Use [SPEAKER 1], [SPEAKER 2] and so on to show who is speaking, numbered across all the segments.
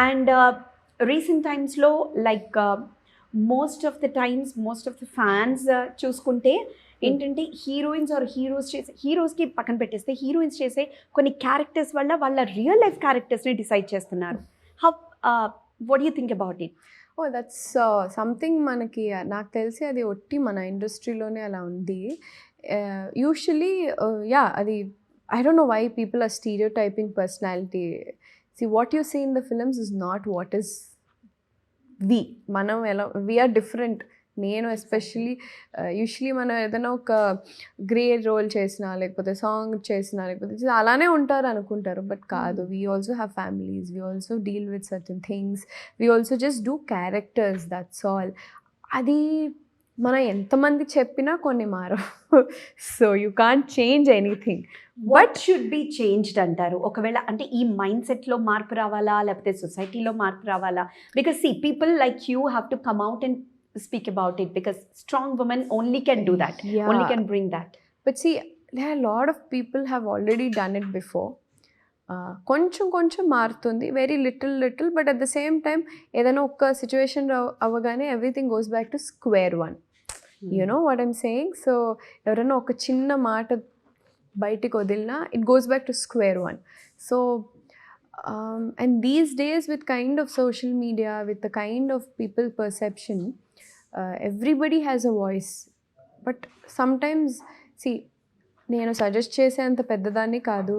[SPEAKER 1] And recent టైమ్స్లో like most of the fans చూసుకుంటే ఏంటంటే హీరోయిన్స్ ఆర్ హీరోస్కి పక్కన పెట్టేస్తే హీరోయిన్స్ చేసే కొన్ని క్యారెక్టర్స్ వల్ల వాళ్ళ రియల్ లైఫ్ క్యారెక్టర్స్ని డిసైడ్ చేస్తున్నారు. How what you think about it?
[SPEAKER 2] Oh that's something మనకి నాకు తెలిసి అది ఒట్టి మన ఇండస్ట్రీలోనే అలా ఉంది. యూజువలీ యా అది I don't know why people are stereotyping personality. See, what you see in the films is not what is we. మనం ఎలా వీఆర్ డిఫరెంట్. నేను ఎస్పెషలీ యూజువలీ మనం ఏదైనా ఒక గ్రే రోల్ చేసినా లేకపోతే సాంగ్ చేసినా లేకపోతే అలానే ఉంటారు అనుకుంటారు, బట్ కాదు. We also have families, we also deal with certain things, we also just do characters, that's all. అది మనం ఎంతమంది చెప్పినా కొన్ని మారవు. So you can't change anything.
[SPEAKER 1] What should be changed అంటారు? ఒకవేళ అంటే ఈ మైండ్ సెట్లో మార్పు రావాలా లేకపోతే సొసైటీలో మార్పు రావాలా? Because see people like you have to come out and speak about it, because strong women only can do that.
[SPEAKER 2] Yeah.
[SPEAKER 1] Only can bring that.
[SPEAKER 2] But see, there are a lot of people have already done it before. కొంచెం మారుతుంది, very little, but at the same time ఏదైనా ఒక situation అవ్వగానే everything goes back to square one. You know what I'm saying? So ఎవరైనా ఒక చిన్న మాట బయటికి వదిలినా it goes back to square one. So and these days with kind of social media, with the kind of people perception, everybody has a voice. But sometimes, see, నేను suggest చేసేంత పెద్దదాన్ని కాదు,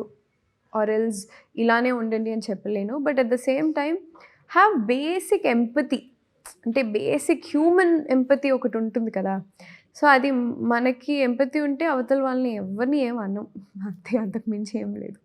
[SPEAKER 2] ఆర్ ఎల్స్ ఇలానే ఉండండి అని చెప్పలేను. But at the same time have basic empathy, అంటే basic human empathy ఒకటి ఉంటుంది కదా. సో అది మనకి ఎంపతి ఉంటే అవతల వాళ్ళని ఎవరిని ఏం అన్నాం, అంతే, అంతకు మించి ఏం లేదు.